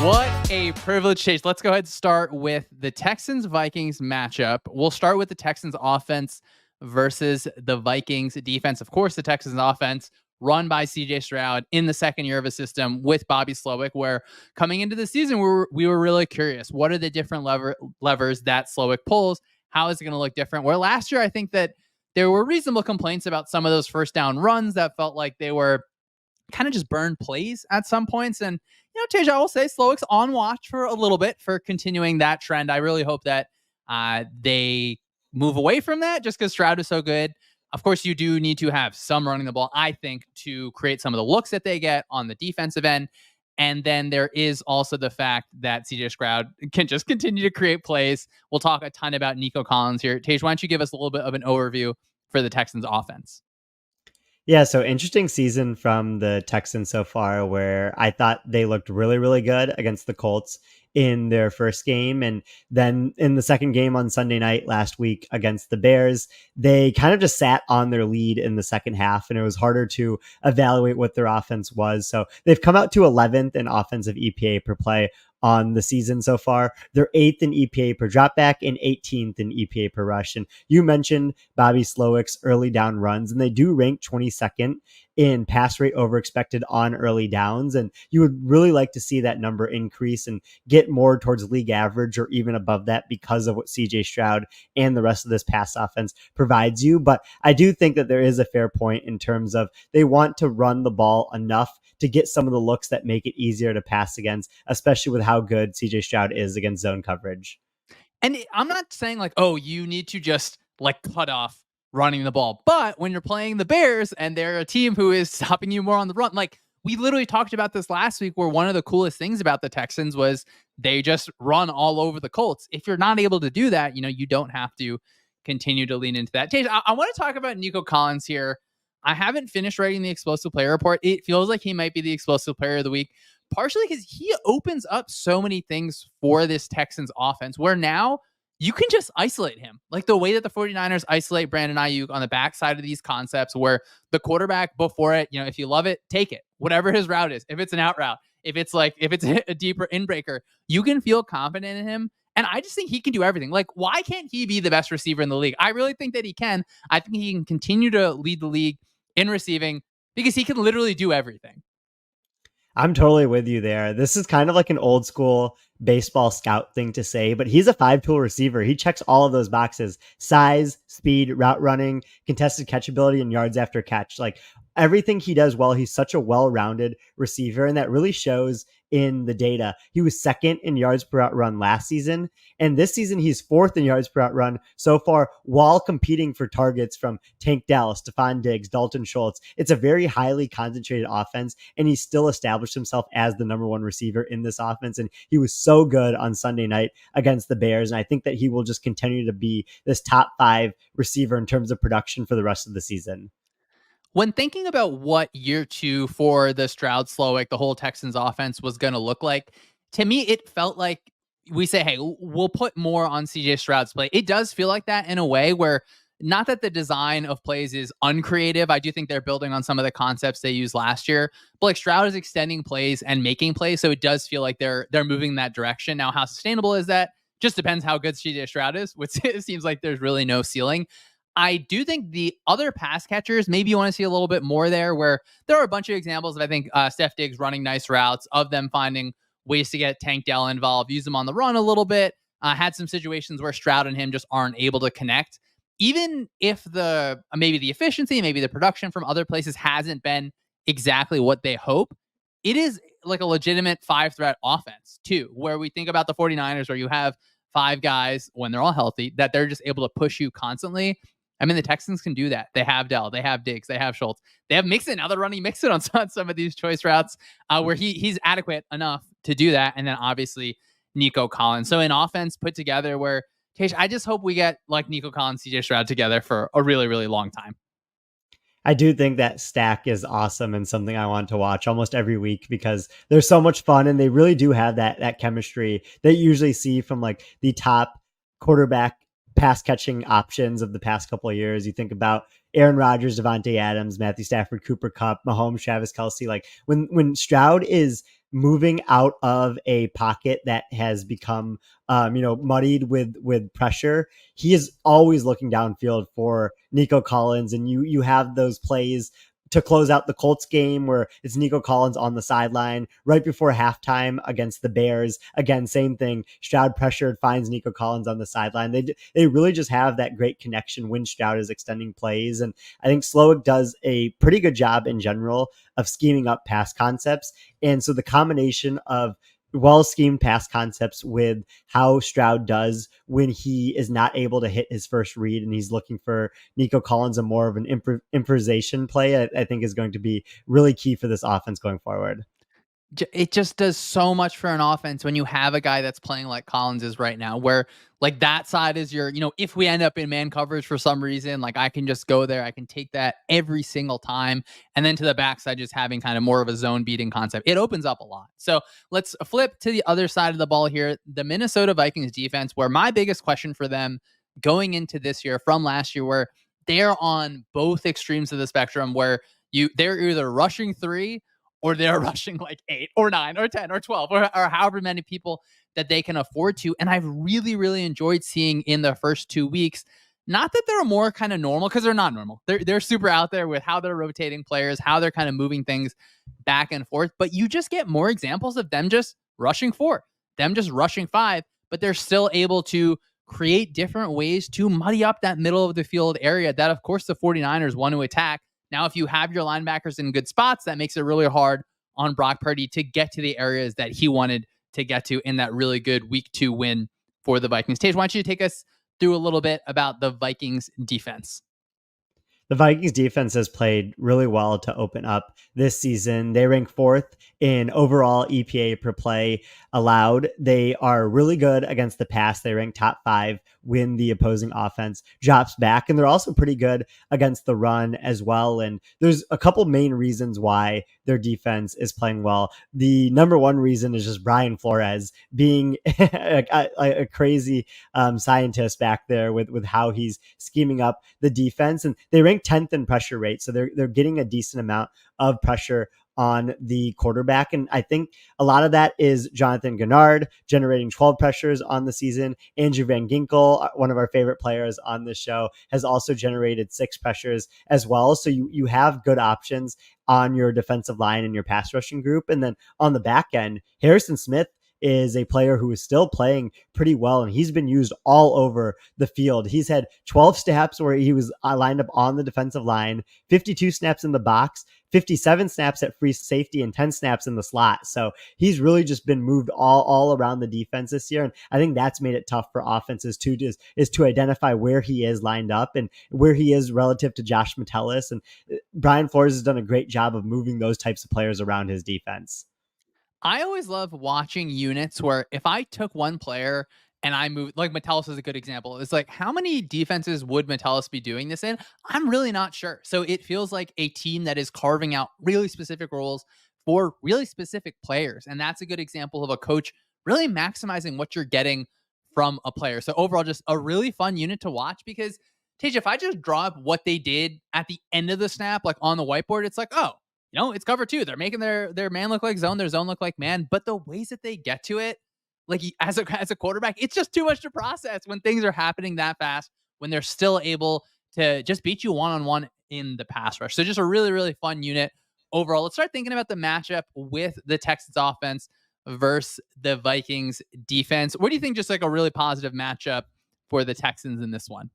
What a privilege, Chase. Let's go ahead and start with the Texans-Vikings matchup. We'll start with the Texans offense versus the Vikings defense. Of course, the Texans offense run by CJ Stroud in the second year of a system with Bobby Slowick, where coming into the season, we were really curious. What are the different levers that Slowick pulls? How is it going to look different? Where last year, I think that there were reasonable complaints about some of those first down runs that felt like they were kind of just burned plays at some points. And, Tej, I will say Slowick's on watch for a little bit for continuing that trend. I really hope that they move away from that just because Stroud is so good. Of course, you do need to have some running the ball, I think, to create some of the looks that they get on the defensive end. And then there is also the fact that CJ Stroud can just continue to create plays. We'll talk a ton about Nico Collins here. Tej, why don't you give us a little bit of an overview for the Texans offense? Yeah, so interesting season from the Texans so far, where I thought they looked really, really good against the Colts in their first game. And then in the second game on Sunday night last week against the Bears, they kind of just sat on their lead in the second half, and it was harder to evaluate what their offense was. So they've come out to 11th in offensive EPA per play on the season so far. They're 8th in EPA per dropback and 18th in EPA per rush. And you mentioned Bobby Slowick's early down runs, and they do rank 22nd in pass rate over expected on early downs. And you would really like to see that number increase and get more towards league average or even above that because of what CJ Stroud and the rest of this pass offense provides you. But I do think that there is a fair point in terms of they want to run the ball enough to get some of the looks that make it easier to pass against, especially with how good CJ Stroud is against zone coverage. And I'm not saying like, oh, you need to just like cut off running the ball. But when you're playing the Bears and they're a team who is stopping you more on the run, like we literally talked about this last week, where one of the coolest things about the Texans was they just run all over the Colts. If you're not able to do that, you don't have to continue to lean into that. Tej, I want to talk about Nico Collins here. I haven't finished writing the explosive player report. It feels like he might be the explosive player of the week, partially because he opens up so many things for this Texans offense, where now you can just isolate him. Like the way that the 49ers isolate Brandon Ayuk on the backside of these concepts, where the quarterback before it, if you love it, take it. Whatever his route is. If it's an out route, if it's a deeper inbreaker, you can feel confident in him. And I just think he can do everything. Like, why can't he be the best receiver in the league? I really think that he can. I think he can continue to lead the league in receiving because he can literally do everything. I'm totally with you there. This is kind of like an old school baseball scout thing to say, but he's a 5-tool receiver. He checks all of those boxes: size, speed, route running, contested catchability, and yards after catch. Like everything he does well. He's such a well-rounded receiver, and that really shows in the data. He was second in yards per route run last season, and this season he's fourth in yards per route run so far, while competing for targets from Tank Dell, Stephon Diggs, Dalton Schultz. It's a very highly concentrated offense, and he still established himself as the number one receiver in this offense, and he was so good on Sunday night against the Bears, and I think that he will just continue to be this top 5 receiver in terms of production for the rest of the season. When thinking about what year 2 for the Stroud, Slowick, the whole Texans offense was going to look like, to me, it felt like we say, hey, we'll put more on CJ Stroud's play. It does feel like that in a way where, not that the design of plays is uncreative. I do think they're building on some of the concepts they used last year, but like Stroud is extending plays and making plays. So it does feel like they're moving in that direction. Now, how sustainable is that? Just depends how good CJ Stroud is, which it seems like there's really no ceiling. I do think the other pass catchers, maybe you want to see a little bit more there, where there are a bunch of examples of, I think, Steph Diggs running nice routes, of them finding ways to get Tank Dell involved, use them on the run a little bit. Had some situations where Stroud and him just aren't able to connect. Even if maybe the efficiency, maybe the production from other places hasn't been exactly what they hope, it is like a legitimate 5-threat offense too, where we think about the 49ers, where you have 5 guys when they're all healthy that they're just able to push you constantly. I mean, the Texans can do that. They have Dell, they have Diggs, they have Schultz, they have Mixon. Now they're running Mixon on some of these choice routes where he's adequate enough to do that. And then obviously Nico Collins. So an offense put together where, Tej, I just hope we get like Nico Collins, CJ Stroud together for a really, really long time. I do think that stack is awesome and something I want to watch almost every week because they're so much fun, and they really do have that chemistry that you usually see from like the top quarterback pass catching options of the past couple of years. You think about Aaron Rodgers, Devontae Adams, Matthew Stafford, Cooper Kupp, Mahomes, Travis Kelce. Like when Stroud is moving out of a pocket that has become muddied with pressure, he is always looking downfield for Nico Collins, and you have those plays to close out the Colts game where it's Nico Collins on the sideline right before halftime against the Bears. Again, same thing. Stroud pressured, finds Nico Collins on the sideline. They really just have that great connection when Stroud is extending plays. And I think Slowick does a pretty good job in general of scheming up pass concepts. And so the combination of well-schemed pass concepts with how Stroud does when he is not able to hit his first read and he's looking for Nico Collins, a more of an improvisation play, I think is going to be really key for this offense going forward. It just does so much for an offense when you have a guy that's playing like Collins is right now, where like that side is your, if we end up in man coverage for some reason, like I can just go there, I can take that every single time. And then to the backside, just having kind of more of a zone beating concept, it opens up a lot. So let's flip to the other side of the ball here. The Minnesota Vikings defense, where my biggest question for them going into this year from last year, where they're on both extremes of the spectrum, where they're either rushing 3 or they're rushing like 8 or 9 or 10 or 12 or however many people that they can afford to. And I've really, really enjoyed seeing in the first 2 weeks, not that they're more kind of normal, because they're not normal. They're super out there with how they're rotating players, how they're kind of moving things back and forth. But you just get more examples of them just rushing 4, them just rushing 5, but they're still able to create different ways to muddy up that middle of the field area that, of course, the 49ers want to attack. Now, if you have your linebackers in good spots, that makes it really hard on Brock Purdy to get to the areas that he wanted to get to in that really good week 2 win for the Vikings. Tej, why don't you take us through a little bit about the Vikings defense? The Vikings defense has played really well to open up this season. They rank 4th in overall EPA per play allowed. They are really good against the pass. They rank top 5 when the opposing offense drops back. And they're also pretty good against the run as well. And there's a couple main reasons why their defense is playing well. The number one reason is just Brian Flores being a crazy scientist back there with how he's scheming up the defense. And they rank 10th in pressure rate. So they're getting a decent amount of pressure on the quarterback. And I think a lot of that is Jonathan Gennard generating 12 pressures on the season. Andrew Van Ginkel, one of our favorite players on this show, has also generated 6 pressures as well. So you have good options on your defensive line and your pass rushing group. And then on the back end, Harrison Smith is a player who is still playing pretty well, and he's been used all over the field. He's had 12 snaps where he was lined up on the defensive line, 52 snaps in the box, 57 snaps at free safety, and 10 snaps in the slot. So he's really just been moved all around the defense this year. And I think that's made it tough for offenses too, is to identify where he is lined up and where he is relative to Josh Metellus. And Brian Flores has done a great job of moving those types of players around his defense. I always love watching units where if I took one player and I moved, like Metellus is a good example. It's like, how many defenses would Metellus be doing this in? I'm really not sure. So it feels like a team that is carving out really specific roles for really specific players. And that's a good example of a coach really maximizing what you're getting from a player. So overall, just a really fun unit to watch because Tej, if I just draw up what they did at the end of the snap, like on the whiteboard, it's like, oh, it's cover 2. They're making their man look like zone, their zone look like man. But the ways that they get to it, like as a quarterback, it's just too much to process when things are happening that fast, when they're still able to just beat you one-on-one in the pass rush. So just a really, really fun unit overall. Let's start thinking about the matchup with the Texans offense versus the Vikings defense. What do you think just like a really positive matchup for the Texans in this one?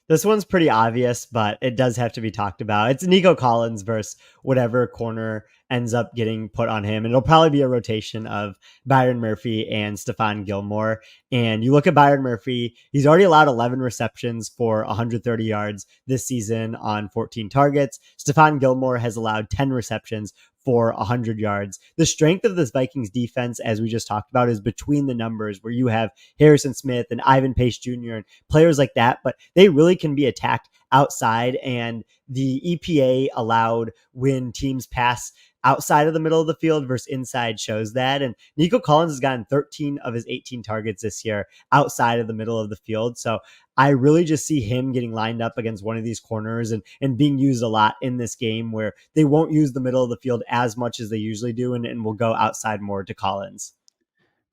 This one's pretty obvious, but it does have to be talked about. It's Nico Collins versus whatever corner ends up getting put on him. And it'll probably be a rotation of Byron Murphy and Stephon Gilmore. And you look at Byron Murphy, he's already allowed 11 receptions for 130 yards this season on 14 targets. Stephon Gilmore has allowed 10 receptions for 100 yards. The strength of this Vikings defense, as we just talked about, is between the numbers where you have Harrison Smith and Ivan Pace Jr. and players like that, but they really can be attacked outside. And the EPA allowed when teams pass outside of the middle of the field versus inside shows that. And Nico Collins has gotten 13 of his 18 targets this year outside of the middle of the field. So I really just see him getting lined up against one of these corners and being used a lot in this game where they won't use the middle of the field as much as they usually do and will go outside more to Collins.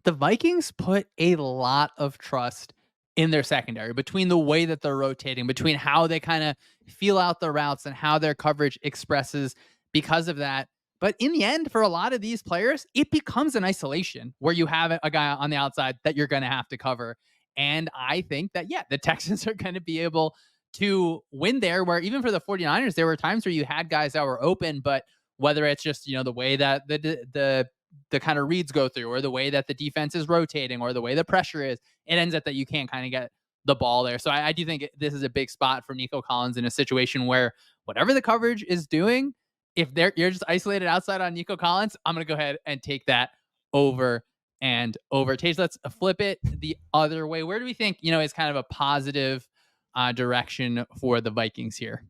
The Vikings put a lot of trust in their secondary between the way that they're rotating, between how they kind of feel out the routes and how their coverage expresses because of that. But in the end, for a lot of these players, it becomes an isolation where you have a guy on the outside that you're going to have to cover. And I think that, yeah, the Texans are going to be able to win there, where even for the 49ers, there were times where you had guys that were open, but whether it's just, the way that the kind of reads go through, or the way that the defense is rotating, or the way the pressure is, it ends up that you can't kind of get the ball there. So I do think this is a big spot for Nico Collins in a situation where whatever the coverage is doing, if you're just isolated outside on Nico Collins, I'm going to go ahead and take that over and over. Tej, let's flip it the other way. Where do we think, is kind of a positive direction for the Vikings here?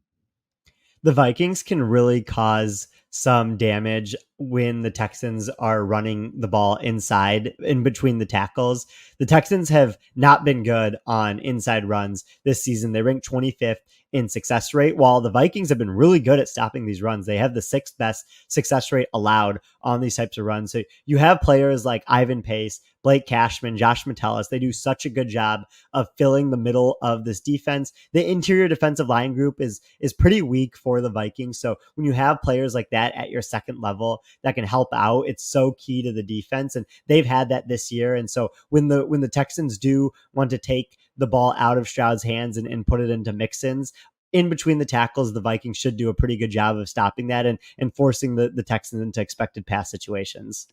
The Vikings can really cause some damage when the Texans are running the ball inside in between the tackles. The Texans have not been good on inside runs this season. They rank 25th in success rate, while the Vikings have been really good at stopping these runs. They have the sixth best success rate allowed on these types of runs. So you have players like Ivan Pace, Blake Cashman, Josh Metellus. They do such a good job of filling the middle of this defense. The interior defensive line group is pretty weak for the Vikings. So when you have players like that at your second level that can help out, it's so key to the defense. And they've had that this year. And so when the Texans do want to take the ball out of Stroud's hands and put it into Mixon's, in between the tackles, the Vikings should do a pretty good job of stopping that and forcing the Texans into expected pass situations.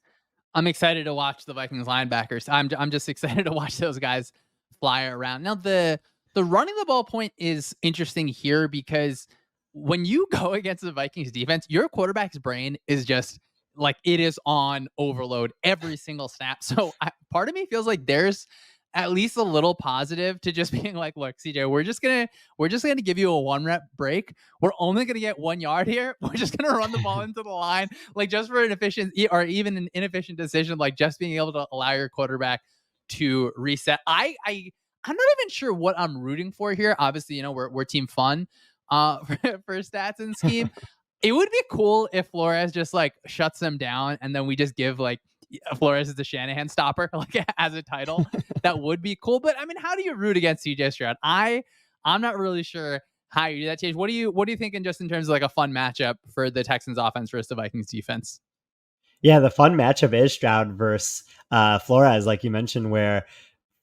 I'm excited to watch the Vikings linebackers. I'm just excited to watch those guys fly around. Now the running the ball point is interesting here because when you go against the Vikings defense, your quarterback's brain is just like it is on overload every single snap. So part of me feels like there's at least a little positive to just being like, look, CJ, we're just gonna give you a 1 rep break. We're only gonna get 1 yard here. We're just gonna run the ball into the line, like just for an efficient or even an inefficient decision, like just being able to allow your quarterback to reset. I'm not even sure what I'm rooting for here. Obviously, we're team fun for stats and scheme. It would be cool if Flores just like shuts them down and then we just give like Flores is the Shanahan stopper, like as a title. That would be cool. But I mean, how do you root against CJ Stroud? I'm not really sure how you do that, Change. What are you thinking just in terms of like a fun matchup for the Texans offense versus the Vikings defense? Yeah, the fun matchup is Stroud versus Flores, like you mentioned, where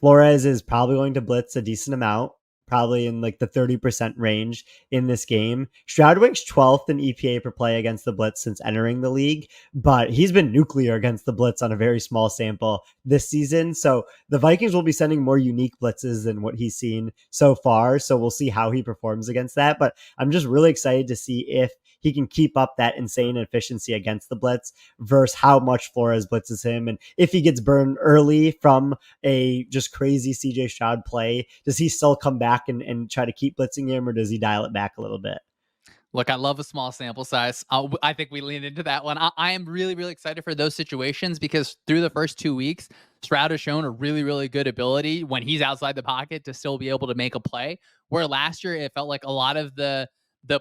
Flores is probably going to blitz a decent amount, probably in like the 30% range in this game. Stroud ranks 12th in EPA per play against the blitz since entering the league, but he's been nuclear against the blitz on a very small sample this season. So the Vikings will be sending more unique blitzes than what he's seen so far. So we'll see how he performs against that. But I'm just really excited to see if he can keep up that insane efficiency against the blitz versus how much Flores blitzes him. And if he gets burned early from a just crazy CJ Stroud play, does he still come back and try to keep blitzing him, or does he dial it back a little bit? Look, I love a small sample size. I think we lean into that one. I am really, really excited for those situations because through the first 2 weeks, Stroud has shown a really, really good ability when he's outside the pocket to still be able to make a play. Where last year it felt like a lot of the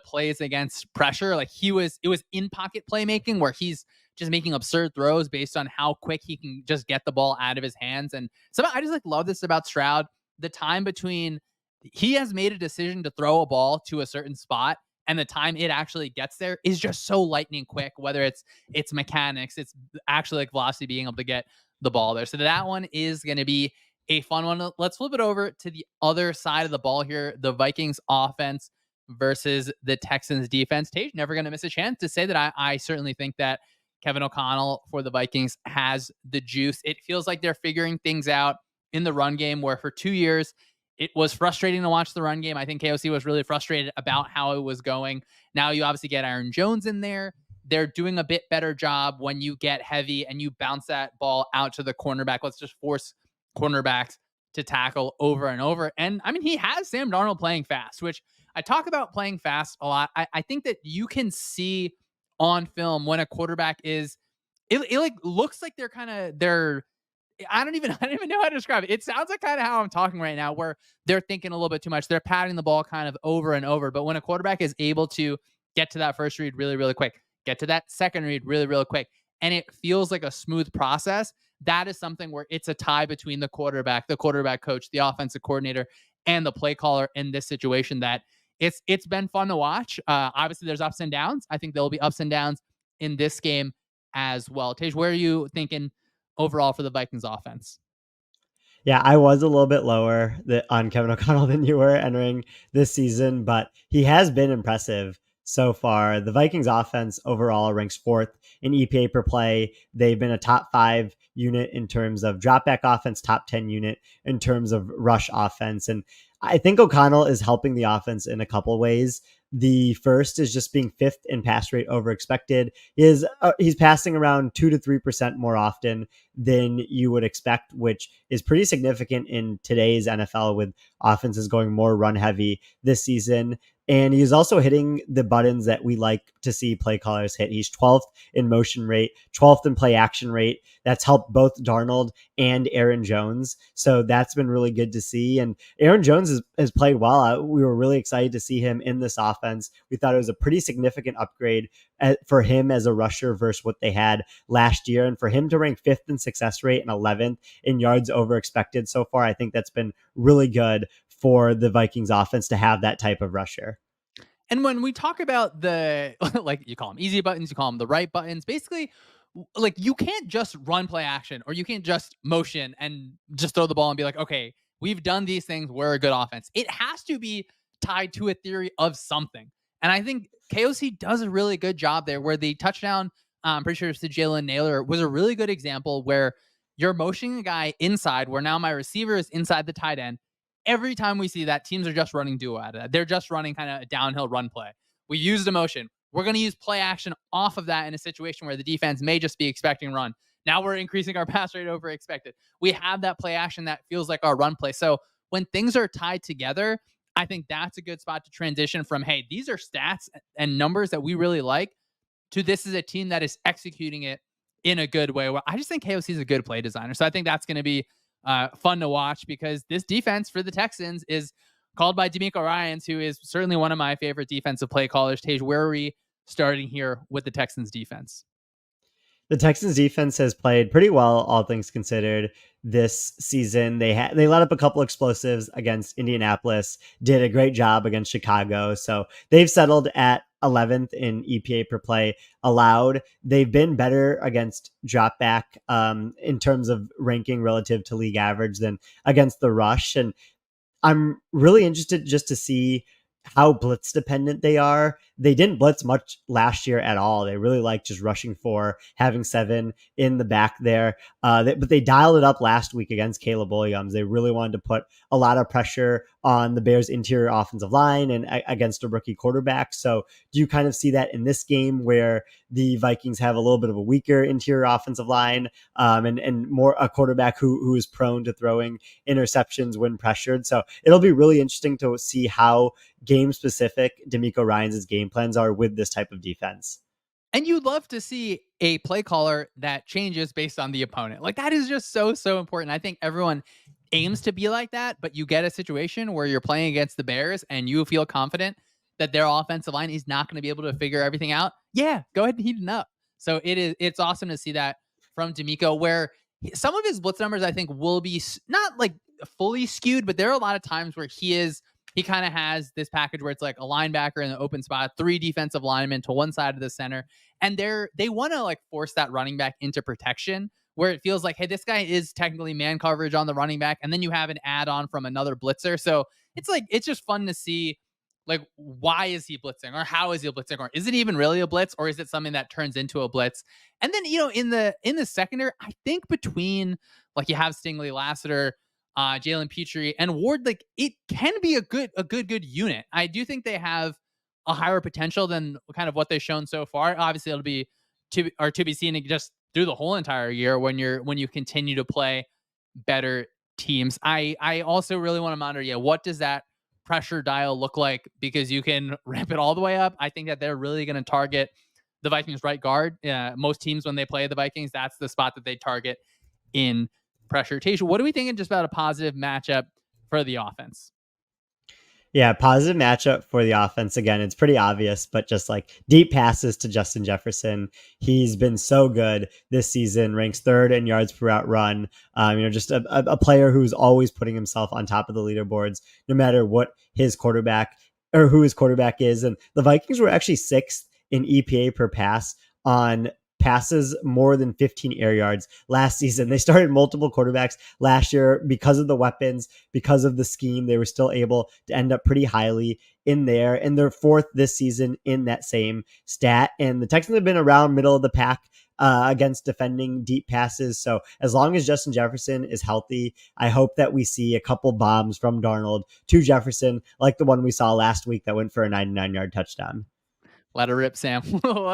plays against pressure, like it was in pocket playmaking where he's just making absurd throws based on how quick he can just get the ball out of his hands. And so I just like love this about Stroud. The time between he has made a decision to throw a ball to a certain spot and the time it actually gets there is just so lightning quick, whether it's mechanics, it's actually like velocity being able to get the ball there. So that one is going to be a fun one. Let's flip it over to the other side of the ball here. The Vikings offense versus the Texans defense. Tej, never going to miss a chance to say that I certainly think that Kevin O'Connell for the Vikings has the juice. It feels like they're figuring things out in the run game where for 2 years, it was frustrating to watch the run game. I think KOC was really frustrated about how it was going. Now you obviously get Aaron Jones in there. They're doing a bit better job when you get heavy and you bounce that ball out to the cornerback. Let's just force cornerbacks to tackle over and over. And I mean, he has Sam Darnold playing fast, which I talk about playing fast a lot. I think that you can see on film when a quarterback is it like looks like they're I don't even know how to describe it. It sounds like kind of how I'm talking right now, where they're thinking a little bit too much. They're patting the ball kind of over and over. But when a quarterback is able to get to that first read really, really quick, get to that second read really, really quick, and it feels like a smooth process, that is something where it's a tie between the quarterback coach, the offensive coordinator, and the play caller in this situation. That it's been fun to watch. Obviously, there's ups and downs. I think there will be ups and downs in this game as well. Tej, where are you thinking overall for the Vikings offense? Yeah, I was a little bit lower on Kevin O'Connell than you were entering this season, but he has been impressive so far. The Vikings offense overall ranks fourth in EPA per play. They've been a top 5 unit in terms of dropback offense, top 10 unit in terms of rush offense. And I think O'Connell is helping the offense in a couple ways. The first is just being fifth in pass rate over expected. He's passing around 2 to 3% more often than you would expect, which is pretty significant in today's NFL with offenses going more run heavy this season. And he's also hitting the buttons that we like to see play callers hit. He's 12th in motion rate, 12th in play action rate. That's helped both Darnold and Aaron Jones. So that's been really good to see. And Aaron Jones has played well. We were really excited to see him in this offense. We thought it was a pretty significant upgrade for him as a rusher versus what they had last year. And for him to rank fifth in success rate and 11th in yards over expected so far, I think that's been really good for the Vikings offense to have that type of rusher. And when we talk about the like you call them easy buttons, you call them the right buttons, basically like you can't just run play action or you can't just motion and just throw the ball and be like, okay, we've done these things, we're a good offense. It has to be tied to a theory of something. And I think KOC does a really good job there where the touchdown, I'm pretty sure it's to Jalen Naylor, was a really good example where you're motioning a guy inside where now my receiver is inside the tight end. Every time we see that, teams are just running duo out of that. They're just running kind of a downhill run play. We used a motion. We're going to use play action off of that in a situation where the defense may just be expecting run. Now we're increasing our pass rate over expected. We have that play action that feels like our run play. So when things are tied together, I think that's a good spot to transition from, hey, these are stats and numbers that we really like, to this is a team that is executing it in a good way. Well, I just think KOC is a good play designer. So I think that's going to be fun to watch because this defense for the Texans is called by D'Amico Ryans, who is certainly one of my favorite defensive play callers. Tej, where are we starting here with the Texans defense? The Texans defense has played pretty well, all things considered, this season. They let up a couple explosives against Indianapolis, did a great job against Chicago. So they've settled at 11th in EPA per play allowed. They've been better against dropback in terms of ranking relative to league average than against the rush. And I'm really interested just to see how blitz dependent they are. They didn't blitz much last year at all. They really like just rushing 4, having 7 in the back there. But they dialed it up last week against Caleb Williams. They really wanted to put a lot of pressure on the Bears' interior offensive line and against a rookie quarterback. So do you kind of see that in this game where the Vikings have a little bit of a weaker interior offensive line and more a quarterback who is prone to throwing interceptions when pressured? So it'll be really interesting to see how game specific D'Amico Ryans' game plans are with this type of defense. And you'd love to see a play caller that changes based on the opponent. Like that is just so important. I think everyone aims to be like that, but you get a situation where you're playing against the Bears and you feel confident that their offensive line is not going to be able to figure everything out. Yeah, go ahead and heat it up. So it's awesome to see that from D'Amico, where some of his blitz numbers I think will be not like fully skewed, but there are a lot of times where he kind of has this package where it's like a linebacker in the open spot, 3 defensive linemen to one side of the center. And they want to like force that running back into protection where it feels like, hey, this guy is technically man coverage on the running back. And then you have an add on from another blitzer. So it's just fun to see like, why is he blitzing or how is he blitzing? Or is it even really a blitz or is it something that turns into a blitz? And then, in the secondary, I think between like you have Stingley, Lassiter, Jalen Petrie and Ward, like it can be a good unit. I do think they have a higher potential than kind of what they've shown so far. Obviously, it'll be to be seen just through the whole entire year when you continue to play better teams. I also really want to monitor. Yeah, what does that pressure dial look like? Because you can ramp it all the way up. I think that they're really going to target the Vikings right guard. Most teams, when they play the Vikings, that's the spot that they target in pressure. Tej, what are we thinking just about a positive matchup for the offense? Yeah, positive matchup for the offense. Again, it's pretty obvious, but just like deep passes to Justin Jefferson. He's been so good this season, ranks third in yards per route run. Just a player who's always putting himself on top of the leaderboards, no matter what his quarterback or who his quarterback is. And the Vikings were actually sixth in EPA per pass on passes more than 15 air yards last season. They started multiple quarterbacks last year because of the weapons, because of the scheme. They were still able to end up pretty highly in there, and they're fourth this season in that same stat. And the Texans have been around middle of the pack against defending deep passes. So as long as Justin Jefferson is healthy, I hope that we see a couple bombs from Darnold to Jefferson, like the one we saw last week that went for a 99-yard touchdown. Let her rip, Sam.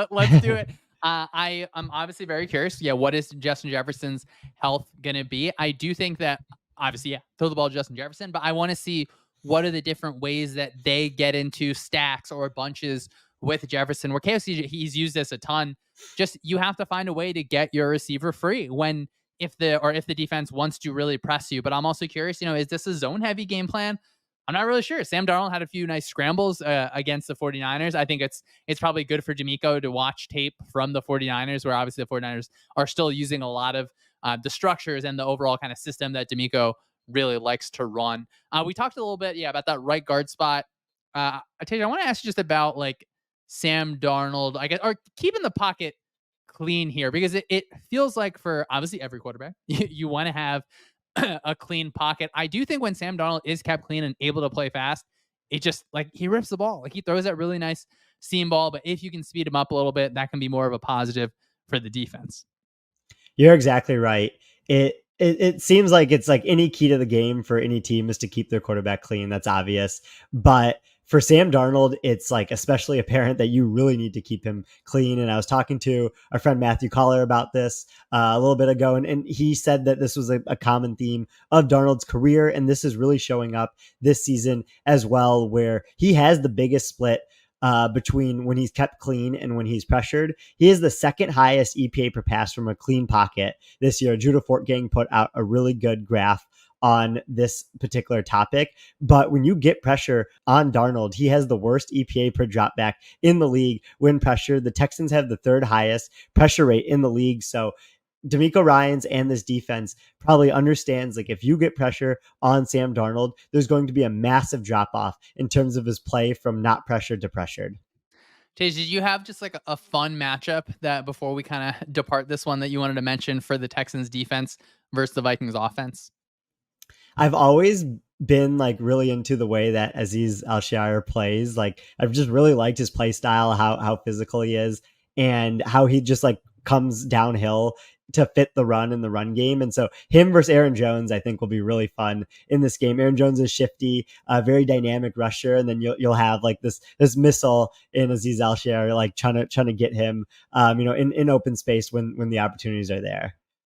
Let's do it. I'm obviously very curious. Yeah, what is Justin Jefferson's health going to be? I do think that obviously, yeah, throw the ball to Justin Jefferson, but I want to see what are the different ways that they get into stacks or bunches with Jefferson. Where KFC, he's used this a ton. Just you have to find a way to get your receiver free when if the defense wants to really press you. But I'm also curious, is this a zone heavy game plan? I'm not really sure. Sam Darnold had a few nice scrambles against the 49ers. I think it's probably good for D'Amico to watch tape from the 49ers, where obviously the 49ers are still using a lot of the structures and the overall kind of system that D'Amico really likes to run. We talked a little bit, yeah, about that right guard spot. I want to ask you just about like Sam Darnold, I guess, or keeping the pocket clean here, because it feels like for obviously every quarterback, you want to have a clean pocket. I do think when Sam Darnold is kept clean and able to play fast, it just like he rips the ball. Like he throws that really nice seam ball, but if you can speed him up a little bit, that can be more of a positive for the defense. You're exactly right. It seems like it's like any key to the game for any team is to keep their quarterback clean. That's obvious. But for Sam Darnold, it's like especially apparent that you really need to keep him clean. And I was talking to our friend Matthew Collar about this a little bit ago, and he said that this was a common theme of Darnold's career, and this is really showing up this season as well, where he has the biggest split between when he's kept clean and when he's pressured. He is the second highest EPA per pass from a clean pocket this year. Judah Fortgang put out a really good graph on this particular topic. But when you get pressure on Darnold, he has the worst EPA per dropback in the league when pressured. The Texans have the third highest pressure rate in the league. So D'Amico Ryans and this defense probably understands like if you get pressure on Sam Darnold, there's going to be a massive drop off in terms of his play from not pressured to pressured. Tej, did you have just like a fun matchup that before we kind of depart this one that you wanted to mention for the Texans defense versus the Vikings offense? I've always been like really into the way that Aziz Al-Shaair plays. Like I've just really liked his play style, how physical he is, and how he just like comes downhill to fit the run in the run game. And so him versus Aaron Jones, I think will be really fun in this game. Aaron Jones is shifty, very dynamic rusher. And then you'll have like this missile in Aziz Al-Shaair, like trying to get him, in open space when the opportunities are there.